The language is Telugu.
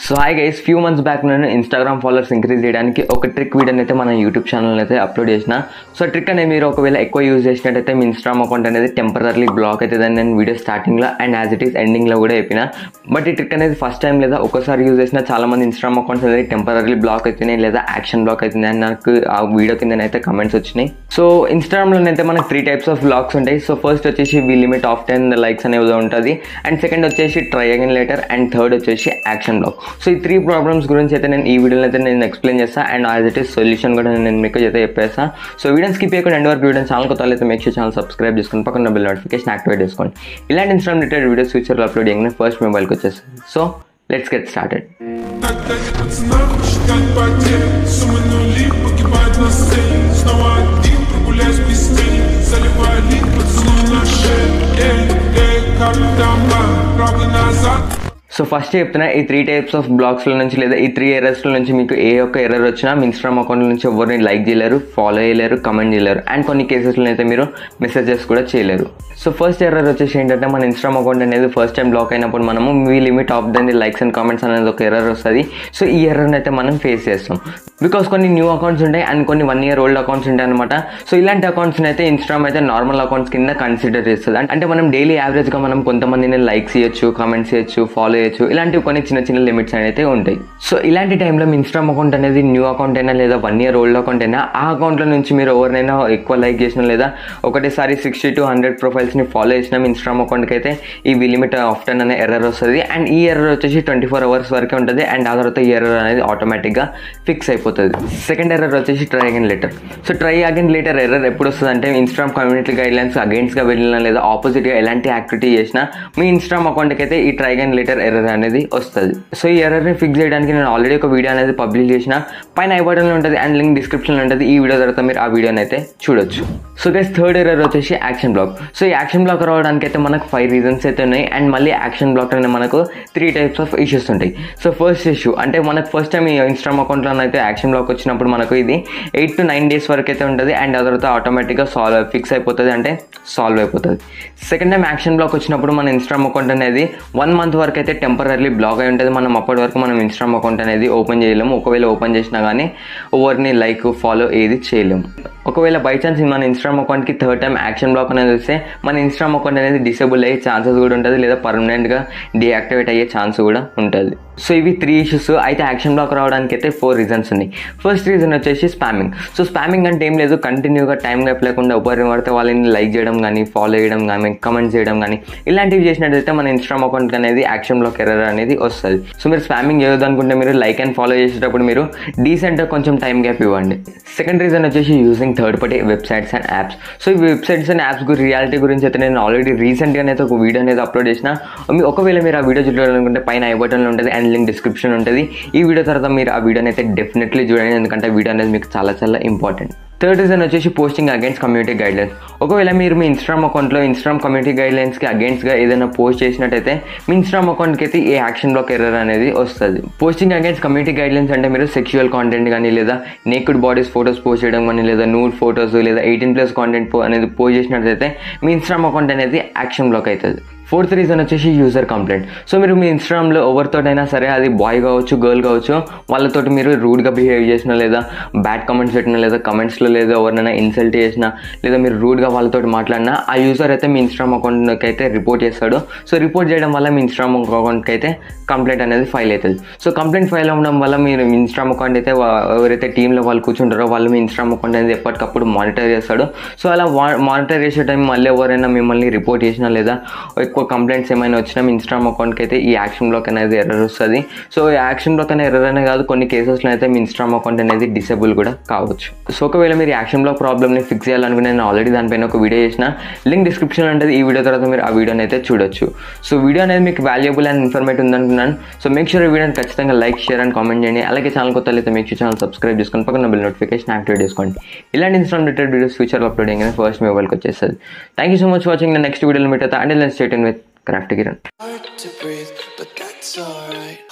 So hi guys, few months back నేను ఇన్స్టాగ్రామ్ ఫాలోవర్స్ ఇంక్రీజ్ చేయడానికి ఒక ట్రిక్ వీడియోని అయితే మన యూట్యూబ్ ఛానల్ అయితే అప్లోడ్ చేసిన. సో ట్రిక్ అనేది మీరు ఒకవేళ ఎక్కువ యూజ్ చేసినట్టయితే మీ ఇన్స్టాగ్రామ్ అకౌంట్ అనేది టెంపరీ బ్లాక్ అవుతుందని నేను వీడియో స్టార్టింగ్లో అండ్ యాజ్ ఇట్ ఈస్ ఎండింగ్లో కూడా చెప్పిన. బట్ ఈ ట్రిక్ అనేది ఫస్ట్ టైం లేదా ఒకసారి యూజ్ చేసిన చాలా మంది ఇన్స్టాగ్రామ్ అకౌంట్స్ అనేది టెంపరీ బ్లాక్ అవుతున్నాయి లేదా యాక్షన్ బ్లాక్ అవుతుంది అని నాకు ఆ వీడియో కిందనైతే కమెంట్స్ వచ్చినాయి. సో ఇన్స్టాగ్రామ్లోనైతే మనకు 3 types ఆఫ్ బ్లాక్స్ ఉంటాయి. సో ఫస్ట్ వచ్చేసి వి లిమిట్ ఆఫ్ 10 likes అనేది ఉంటుంది, అండ్ సెకండ్ వచ్చేసి try again later, and third వచ్చేసి యాక్షన్ బ్లాక్. సో ఈ 3 ప్రాబ్లమ్స్ గురించి అయితే నేను ఈ వీడియోలో అయితే నేను ఎక్స్ప్లెయిన్ చేస్తాను, and as it is solution కూడా నేను మీకు అయితే చెప్పేస్తాను. సో వీడియోని స్కిప్ చేయకుండా ఎండ్ వరకు వీడియో ఛానల్ కొత్త అయితే మేక్ షూర్ ఛానల్ సబ్స్క్రైబ్ చేసుకుని పక్కన బెల్ నోటిఫికేషన్ యాక్టివేట్ చేసుకోండి. ఇలాంటి ఇన్స్టాగ్రామ్ రిలేటెడ్ వీడియోస్ ఫ్యూచర్లో అప్లోడ్ చేయగానే ఫస్ట్ మొబైల్కి వచ్చేస్తుంది. So let's get started. So first చెప్తున్నా, ఈ 3 types ఆఫ్ బ్లాగ్స్లో నుంచి లేదా ఈ 3 errorsలో నుంచి మీకు ఏ ఒక్క ఎర్రర్ వచ్చినా మీ ఇన్స్టాగ్రామ్ అకౌంట్ నుంచి ఎవరిని లైక్ చేయలేరు, ఫాలో చేయలేరు, కమెంట్ చేయలేరు, అండ్ కొన్ని కేసెస్లో అయితే మీరు మెసేజెస్ కూడా చేయలేరు. సో ఫస్ట్ ఎర్రర్ వచ్చేసి ఏంటంటే, మన ఇన్స్టాగ్రామ్ అకౌంట్ అనేది ఫస్ట్ టైం బ్లాక్ అయినప్పుడు మనము మీ limit of the likes and comments అనేది ఒక ఎర్రర్ వస్తుంది. సో ఈ ఎర్రర్ని అయితే మనం ఫేస్ చేస్తాం బికాస్ కొన్ని న్యూ అకౌంట్స్ ఉంటాయి అండ్ కొన్ని 1 year ఓల్డ్ అకౌంట్స్ ఉంటాయి అనమాట. సో ఇలాంటి అకౌంట్స్ని అయితే ఇన్స్టాగ్రామ్ అయితే నార్మల్ అకౌంట్స్ కింద కన్సిడర్ చేస్తుంది. అంటే మనం డైలీ యావరేజ్గా మనం కొంతమందిని లైక్స్ చేయొచ్చు, కామెంట్స్ చేయొచ్చు, ఫాలో చేయొచ్చు, ఇలాంటివి కొన్ని చిన్న చిన్న లిమిట్స్ అయితే ఉంటాయి. సో ఇలాంటి టైంలో మీ ఇన్స్టాగ్రామ్ అకౌంట్ అనేది న్యూ అకౌంట్ అయినా లేదా 1 year ఓల్డ్ అకౌంట్ అయినా ఆ అకౌంట్లో నుంచి మీరు ఎవరినైనా ఎక్కువ లైక్ చేసినా లేదా ఒకటేసారి 60 to 100 ప్రొఫైల్స్ని ఫాలో చేసిన మీ ఇన్స్టాగ్రామ్ అకౌంట్కి అయితే ఈ వి లిమిట్ ఆఫ్ 10 అనే ఎర్రర్ వస్తుంది. అండ్ ఈ ఎర్రర్ వచ్చేసి 24 hours వరకే ఉంటుంది, అండ్ ఆ తర్వాత ఈ ఎర్రర్ అనేది ఆటోమేటిక్గా ఫిక్స్ అయిపోతుంది. సెకండ్ ఎర్రర్ వచ్చేసి try again later. So try again later error ఎప్పుడు వస్తుంది అంటే, ఇన్స్టాగ్రామ్ కమ్యూనిటీ గైడ్లైన్స్ అగైన్స్ట్గా వెళ్ళినా లేదా ఆపోజిట్గా ఎలాంటి యాక్టివిటీ చేసినా మీ ఇన్స్టాగ్రామ్ అకౌంట్కి అయితే ఈ ట్రై అగైన్ లేటర్ ఎర్రర్ అనేది వస్తుంది. సో ఈ ఎర్రర్ని ఫిక్స్ చేయడానికి నేను ఆల్రెడీ ఒక వీడియో అనేది పబ్లిష్ చేసిన, పైన ఐ బటన్లో ఉంటుంది అండ్ లింక్ డిస్క్రిప్షన్లో ఉంటుంది. ఈ వీడియో తర్వాత మీరు ఆ వీడియోని అయితే చూడొచ్చు. సో గైస్, థర్డ్ ఎర్రర్ వచ్చేసి యాక్షన్ బ్లాక్. సో ఈ యాక్షన్ బ్లాక్ రావడానికి అయితే మనకు 5 reasons అయితే ఉన్నాయి, అండ్ మళ్ళీ యాక్షన్ బ్లాక్ అనేది మనకు 3 types ఆఫ్ ఇష్యూస్ ఉంటాయి. సో ఫస్ట్ ఇష్యూ అంటే, మనకు ఫస్ట్ టైం ఈ ఇన్స్టాగ్రామ్ అకౌంట్లో అయితే యాక్షన్ బ్లాక్ వచ్చినప్పుడు మనకు ఇది 8 to 9 days వరకు అయితే ఉంటుంది, అండ్ ఆ తర్వాత ఆటోమేటిక్గా ఫిక్స్ అయిపోతుంది, అంటే సాల్వ్ అయిపోతుంది. సెకండ్ టైం యాక్షన్ బ్లాక్ వచ్చినప్పుడు మన ఇన్స్టాగ్రామ్ అకౌంట్ అనేది 1 month వరకు అయితే టెంపరీ బ్లాక్ అయి ఉంటుంది. మనం అప్పటి వరకు మనం ఇన్స్టాగ్రామ్ అకౌంట్ అనేది ఓపెన్ చేయలేము. ఒకవేళ ఓపెన్ చేసినా కానీ ఎవరిని లైక్ ఫాలో ఏది చేయలేము. ఒకవేళ బై ఛాన్స్ మన ఇన్స్టాగ్రామ్ అకౌంట్కి థర్డ్ టైం యాక్షన్ బ్లాక్ అనేది వస్తే మన ఇన్స్టాగ్రామ్ అకౌంట్ అనేది డిసేబుల్ అయ్యే ఛాన్సెస్ కూడా ఉంటుంది, లేదా పర్మనెంట్గా డీయాక్టివేట్ అయ్యే ఛాన్స్ కూడా ఉంటుంది. సో ఇవి 3 issues. అయితే యాక్షన్ బ్లాక్ రావడానికి అయితే 4 reasons ఉన్నాయి. ఫస్ట్ రీజన్ వచ్చేసి స్పామింగ్. సో స్పామింగ్ అంటే ఏం లేదు, కంటిన్యూగా టైం గ్యాప్ లేకుండా ఎవరిని పడితే వాళ్ళని లైక్ చేయడం కానీ, ఫాలో చేయడం కానీ, కమెంట్స్ చేయడం కానీ ఇలాంటివి చేసినట్టయితే మన ఇన్స్టాగ్రామ్ అకౌంట్ అనేది యాక్షన్ బ్లాక్ ఎర్రర్ అనేది వస్తుంది. సో మీరు స్పామింగ్ చేయొద్దు అనుకుంటే మీరు లైక్ అండ్ ఫాలో చేసేటప్పుడు మీరు డీసెంట్గా కొంచెం టైం గ్యాప్ ఇవ్వండి. సెకండ్ రీజన్ వచ్చేసి using third party websites and apps. So ఈ వెబ్సైట్స్ అండ్ యాప్స్ రియాలిటీ గురించి అయితే నేను ఆల్రెడీ రీసెంట్గా అయితే ఒక వీడియో అనేది అప్లోడ్ చేసిన. ఒకవేళ మీరు ఆ వీడియో చూడాలనుకుంటే పైన ఐ బటన్లో ఉంటుంది అండ్ లింక్ డిస్క్రిప్షన్ ఉంటుంది. ఈ వీడియో తర్వాత మీరు ఆ వీడియోని అయితే డెఫినెట్లీ చూడండి, ఎందుకంటే వీడియో అనేది మీకు చాలా చాలా ఇంపార్టెంట్. థర్డ్ రీజన్ వచ్చేసి పోస్టింగ్ అగైన్స్ కమ్యూనిటీ గైడ్లైన్స్. ఒకవేళ మీరు మీ ఇన్స్టాగ్రామ్ అకౌంట్లో ఇన్స్టాగ్రామ్ కమ్యూనిటీ గైడ్లైన్స్కి అగైన్స్ట్గా ఏదైనా పోస్ట్ చేసినట్టయితే మీ ఇన్స్టాగ్రామ్ అకౌంట్కి అయితే ఈ యాక్షన్ బ్లాక్ ఎర్రర్ అనేది వస్తుంది. పోస్టింగ్ అగైన్స్ కమ్యూనిటీ గైడ్లైన్స్ అంటే మీరు సెక్షువల్ కాంటెంట్ కానీ, లేదా నేకెడ్ బాడీస్ ఫోటోస్ పోస్ట్ చేయడం కానీ, లేదా నూడ్ ఫోటోస్, లేదా 18+ కాంటెంట్ అనేది పోస్ట్ చేసినట్టయితే మీ ఇన్స్టాగ్రామ్ అకౌంట్ అనేది యాక్షన్ బ్లాక్ అవుతుంది. ఫోర్త్ రీజన్ వచ్చేసి యూజర్ కంప్లైంట్. సో మీరు మీ ఇన్స్టాగ్రామ్లో ఎవరితోటైనా సరే, అది బాయ్ కావచ్చు, గర్ల్ కావచ్చు, వాళ్ళతోటి మీరు రూడ్గా బిహేవ్ చేసినా, లేదా బ్యాడ్ కమెంట్స్ పెట్టినా, లేదా కమెంట్స్లో లేదా ఎవరినైనా ఇన్సల్ట్ చేసినా, లేదా మీరు రూడ్గా వాళ్ళతో మాట్లాడినా ఆ యూజర్ అయితే మీ ఇన్స్టాగ్రామ్ అకౌంట్కి అయితే రిపోర్ట్ చేస్తాడు. సో రిపోర్ట్ చేయడం వల్ల మీ ఇన్స్టాగ్రామ్ అకౌంట్కి అయితే కంప్లైంట్ అనేది ఫైల్ అవుతుంది. సో కంప్లైంట్ ఫైల్ అవ్వడం వల్ల మీరు ఇన్స్టాగ్రామ్ అకౌంట్ అయితే ఎవరైతే టీంలో వాళ్ళు కూర్చుంటారో వాళ్ళు మీ ఇన్స్టాగ్రామ్ అకౌంట్ అనేది ఎప్పటికప్పుడు మానిటర్ చేస్తాడు. సో అలా మానిటర్ చేసే టైం మళ్ళీ ఎవరైనా మిమ్మల్ని రిపోర్ట్ చేసినా, లేదా ఎక్కువ కంప్లైంట్స్ ఏమైనా వచ్చినా మీ ఇన్స్టాగ్రామ్ అకౌంట్కి అయితే ఈ యాక్షన్ బ్లాక్ అనేది ఎర్రర్ వస్తుంది. సో ఈ యాక్షన్ బ్లాక్ అనే ఎర్రర్ అనే కాదు, కొన్ని కేసెస్లో అయితే మీ ఇన్స్టాగ్రామ్ అకౌంట్ అనేది డిసేబుల్ కూడా కావచ్చు. సో ఒకవేళ మీరు యాక్షన్ బ్లాక్ ప్రాబ్లమ్ని ఫిక్స్ చేయాలనుకుంటే నేను ఆల్రెడీ దానిపైన ఒక వీడియో చేసిన, లింక్ డిస్క్రిప్షన్లో ఉంటుంది. ఈ వీడియో తర్వాత మీరు ఆ వీడియోని అయితే చూడొచ్చు. సో వీడియో అనేది మీకు వాల్యుబుల్ అండ్ ఇన్ఫర్మేటివ్ ఉందనుకున్నాను. సో మేక్ షూర్ ఈ వీడియోని ఖచ్చితంగా లైక్, షేర్ అండ్ కామెంట్ చేయండి. అలాగే ఛానల్ కొత్త అయితే మేక్ షూర్ ఛానల్ సబ్స్క్రైబ్ చేసుకొని పక్కన బెల్ నోటిఫికేషన్ యాక్టివేట్ చేసుకోండి. ఇలాంటి ఇన్స్టాగ్రామ్ రిలేటెడ్ వీడియోస్ ఫ్యూచర్లో అప్లోడ్ చేయగానే ఫస్ట్ మీ మొబైల్కి వచ్చేస్తుంది. Thank you so much watching. Next వీడియోలో మీట్ అవుతా. And let's stay tune with Craftykiran. Hard to breathe, but that's alright.